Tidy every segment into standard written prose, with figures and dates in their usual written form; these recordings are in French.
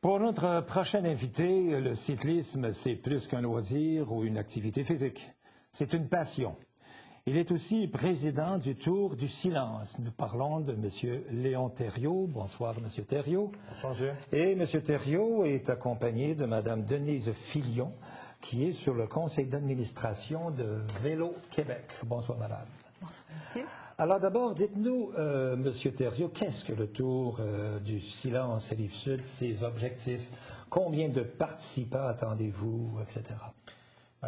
Pour notre prochain invité, le cyclisme, c'est plus qu'un loisir ou une activité physique. C'est une passion. Il est aussi président du Tour du Silence. Nous parlons de M. Léon Thériault. Bonsoir, M. Thériault. Bonjour. Et M. Thériault est accompagné de Mme Denise Filion, qui est sur le conseil d'administration de Vélo Québec. Bonsoir, madame. Bonsoir, monsieur. Alors d'abord, dites-nous, M. Thériault, qu'est-ce que le Tour du Silence et Rive-Sud, ses objectifs, combien de participants attendez-vous, etc.?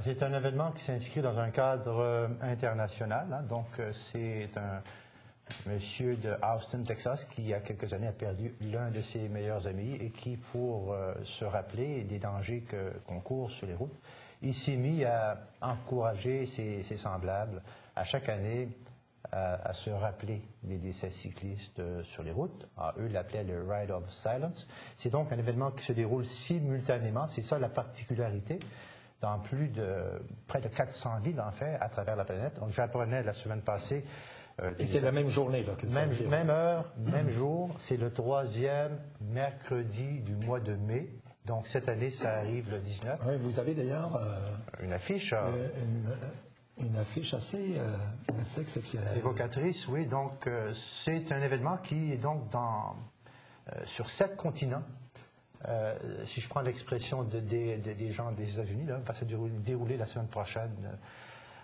C'est un événement qui s'inscrit dans un cadre international. Donc, c'est un monsieur de Austin, Texas, qui, il y a quelques années, a perdu l'un de ses meilleurs amis et qui, pour se rappeler des dangers qu'on court sur les routes, il s'est mis à encourager ses semblables à chaque année à se rappeler des décès cyclistes sur les routes. Alors, eux l'appelaient le Ride of Silence. C'est donc un événement qui se déroule simultanément. C'est ça la particularité. Dans près de 400 villes, en fait, à travers la planète. Donc, j'apprenais la semaine passée. Et c'est la même journée, là, même heure, même jour. C'est le 3e mercredi du mois de mai. Donc, cette année, ça arrive le 19. Oui, vous avez d'ailleurs une affiche. Une affiche assez exceptionnelle. Évocatrice, oui. Donc, c'est un événement qui est donc sur 7 continents. Si je prends l'expression des gens des États-Unis, va se dérouler la semaine prochaine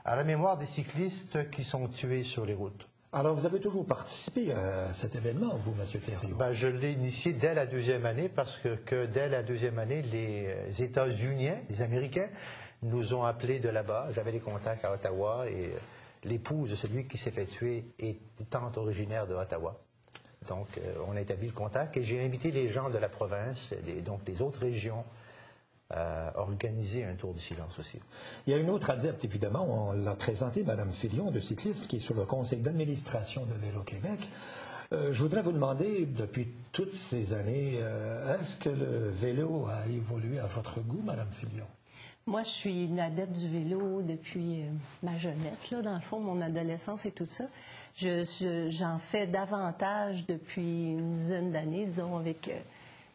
à la mémoire des cyclistes qui sont tués sur les routes. Alors, vous avez toujours participé à cet événement, vous, M. Thériault? Je l'ai initié dès la 2e année parce que dès la 2e année, les États-Unis, les Américains, nous ont appelés de là-bas. J'avais des contacts à Ottawa et l'épouse de celui qui s'est fait tuer étant originaire de Ottawa. Donc, on a établi le contact et j'ai invité les gens de la province, donc des autres régions, à organiser un Tour du Silence aussi. Il y a une autre adepte, évidemment, on l'a présentée, Mme Filion, de cyclisme, qui est sur le conseil d'administration de Vélo Québec. Je voudrais vous demander, depuis toutes ces années, est-ce que le vélo a évolué à votre goût, Mme Filion? Moi, je suis une adepte du vélo depuis ma jeunesse, là, dans le fond, mon adolescence et tout ça. J'en fais davantage depuis une dizaine d'années, disons, avec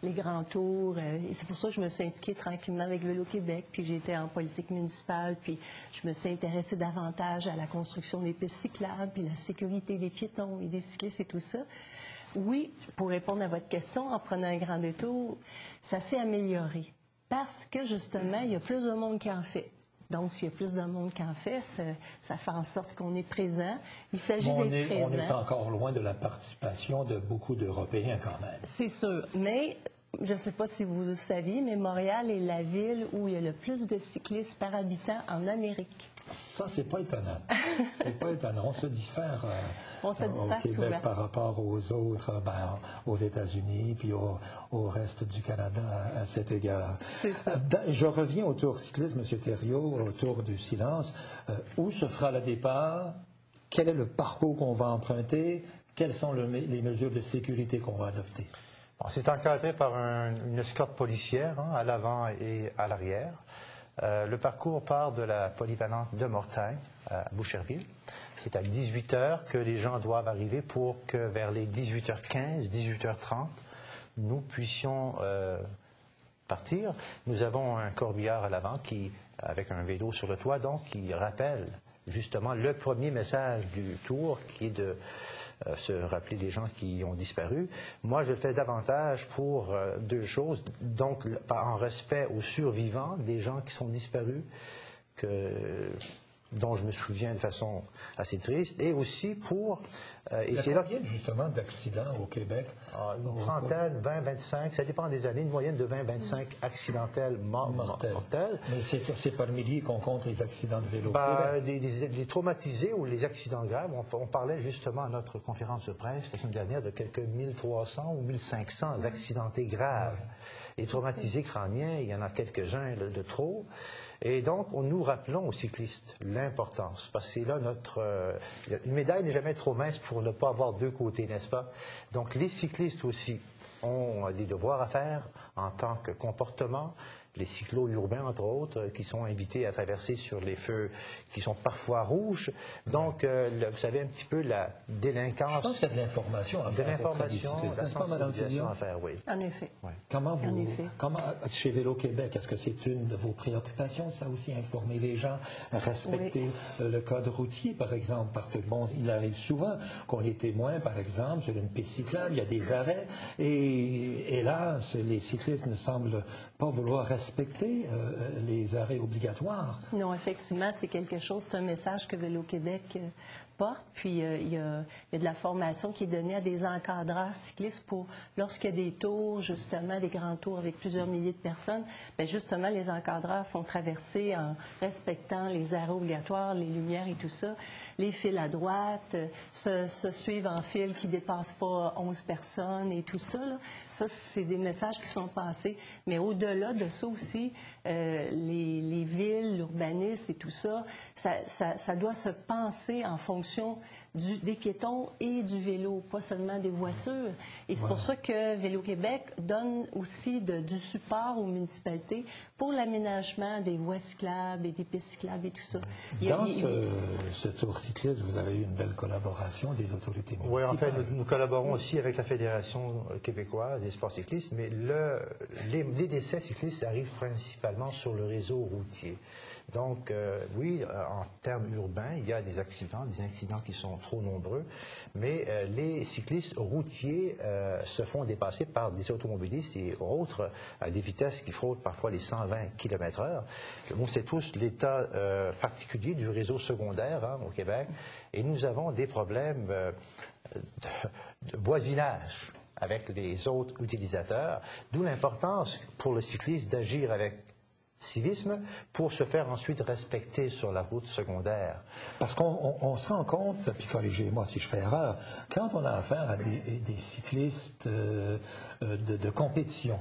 les grands tours. Et c'est pour ça que je me suis impliquée tranquillement avec Vélo Québec, puis j'étais en politique municipale, puis je me suis intéressée davantage à la construction des pistes cyclables, puis la sécurité des piétons et des cyclistes et tout ça. Oui, pour répondre à votre question, en prenant un grand détour, ça s'est amélioré. Parce que, justement, il y a plus de monde qui en fait. Donc, s'il y a plus de monde qui en fait, ça fait en sorte qu'on est présent. Il s'agit d'être présent. On n'est pas encore loin de la participation de beaucoup d'Européens, quand même. C'est sûr. Mais, je ne sais pas si vous le saviez, mais Montréal est la ville où il y a le plus de cyclistes par habitant en Amérique. Ça, c'est pas étonnant. C'est pas étonnant. On se diffère, au Québec souvent par rapport aux autres, aux États-Unis, puis au reste du Canada à cet égard. C'est ça. Je reviens au Tour cycliste, M. Thériault, au Tour du Silence. Où se fera le départ? Quel est le parcours qu'on va emprunter? Quelles sont les mesures de sécurité qu'on va adopter? C'est encadré par une escorte policière à l'avant et à l'arrière. Le parcours part de la polyvalente de Mortagne à Boucherville. C'est à 18 h que les gens doivent arriver pour que vers les 18h15, 18h30, nous puissions partir. Nous avons un corbillard à l'avant avec un vélo sur le toit, donc qui rappelle justement le premier message du tour qui est de se rappeler des gens qui ont disparu. Moi, je le fais davantage pour 2 choses. Donc, en respect aux survivants, des gens qui sont disparus, dont je me souviens de façon assez triste, et aussi pour... Il y a combien, justement, d'accidents au Québec? Une trentaine, 20, 25, ça dépend des années, une moyenne de 20, 25 accidentels mortels. Mais c'est par milliers qu'on compte les accidents de vélo. Les traumatisés ou les accidents graves, on parlait justement à notre conférence de presse la semaine dernière de quelques 1300 ou 1500 accidentés graves. Ouais. Les traumatisés crâniens, il y en a quelques-uns de trop. Et donc, nous rappelons aux cyclistes l'importance, parce que c'est là une médaille n'est jamais trop mince pour ne pas avoir 2 côtés, n'est-ce pas? Donc, les cyclistes aussi ont des devoirs à faire en tant que comportement les cyclo-urbains, entre autres, qui sont invités à traverser sur les feux qui sont parfois rouges. Donc, vous savez, un petit peu la délinquance. Je pense qu'il y a de l'information à faire. De l'information, la sensibilisation à faire, oui. En effet. Ouais. Comment, chez Vélo-Québec, est-ce que c'est une de vos préoccupations, ça aussi, informer les gens, respecter le code routier, par exemple? Parce que, bon, il arrive souvent qu'on est témoin, par exemple, sur une piste cyclable, il y a des arrêts, et là, les cyclistes ne semblent pas vouloir respecter les arrêts obligatoires. Non, effectivement, c'est quelque chose, c'est un message que Vélo-Québec porte. Puis, il y a de la formation qui est donnée à des encadreurs cyclistes pour, lorsqu'il y a des tours, justement, des grands tours avec plusieurs milliers de personnes, bien, justement, les encadreurs font traverser en respectant les arrêts obligatoires, les lumières et tout ça, les fils à droite, se suivre en file qui ne dépasse pas 11 personnes et tout ça. Là. Ça, c'est des messages qui sont passés. Mais au-delà de ça aussi, les villes, l'urbanisme et tout ça, ça doit se penser en fonction des piétons et du vélo, pas seulement des voitures. Et c'est pour ça que Vélo-Québec donne aussi du support aux municipalités pour l'aménagement des voies cyclables et des pistes cyclables et tout ça. Dans ce tour cycliste, vous avez eu une belle collaboration des autorités municipales. Oui, en fait, nous collaborons aussi avec la Fédération québécoise des sports cyclistes, mais les décès cyclistes arrivent principalement sur le réseau routier. Donc, oui, en termes urbains, il y a des accidents qui sont trop nombreux, mais les cyclistes routiers se font dépasser par des automobilistes et autres à des vitesses qui frôlent parfois les 120 km/h. On sait tous l'état particulier du réseau secondaire au Québec, et nous avons des problèmes de voisinage avec les autres utilisateurs, d'où l'importance pour le cycliste d'agir avec civisme pour se faire ensuite respecter sur la route secondaire. Parce qu'on se rend compte, puis corrigez-moi si je fais erreur, quand on a affaire à des cyclistes de compétition,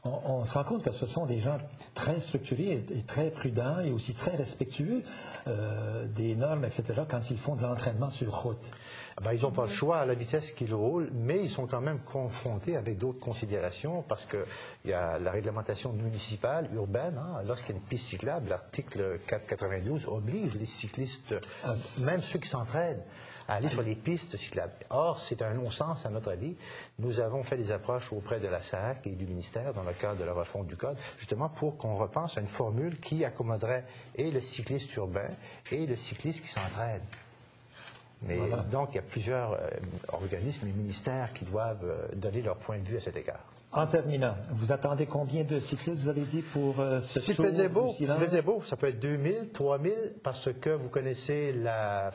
on se rend compte que ce sont des gens très structurés et très prudents et aussi très respectueux des normes, etc., quand ils font de l'entraînement sur route. Ben, ils n'ont pas le choix à la vitesse qu'ils roulent, mais ils sont quand même confrontés avec d'autres considérations parce qu'il y a la réglementation municipale, urbaine. Lorsqu'il y a une piste cyclable, l'article 492 oblige les cyclistes, même ceux qui s'entraînent, à aller sur les pistes cyclables. Or, c'est un non-sens à notre avis. Nous avons fait des approches auprès de la SAAC et du ministère dans le cadre de la refonte du Code, justement pour qu'on repense à une formule qui accommoderait et le cycliste urbain et le cycliste qui s'entraîne. Mais voilà. Donc, il y a plusieurs organismes et ministères qui doivent donner leur point de vue à cet égard. En terminant, vous attendez combien de cyclistes, vous avez dit, pour ce tour S'il faisait beau, ça peut être 2000, 3000, parce que vous connaissez la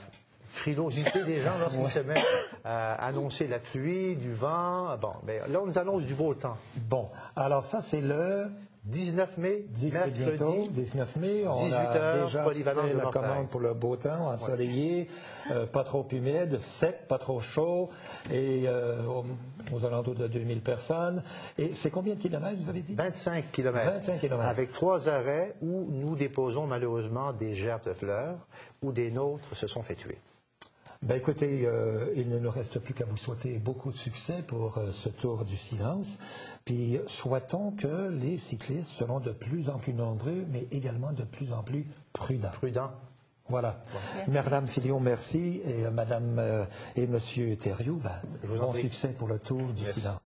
frilosité des gens lorsqu'ils se mettent à annoncer la pluie, du vent. Bon, mais là, on nous annonce du beau temps. Bon, alors ça, c'est le 19 mai, bientôt, 19 mai, on a déjà fait la commande pour le beau temps, ensoleillé, pas trop humide, sec, pas trop chaud, et aux alentours de 2000 personnes. Et c'est combien de kilomètres, vous avez dit? 25 kilomètres. 25 kilomètres. Avec 3 arrêts où nous déposons malheureusement des gerbes de fleurs, où des nôtres se sont fait tuer. Ben écoutez, il ne nous reste plus qu'à vous souhaiter beaucoup de succès pour ce Tour du Silence. Puis souhaitons que les cyclistes seront de plus en plus nombreux, mais également de plus en plus prudents. Voilà. Bon. Madame Filion, merci. Et Madame et Monsieur Thériault, bon succès pour le Tour du Silence.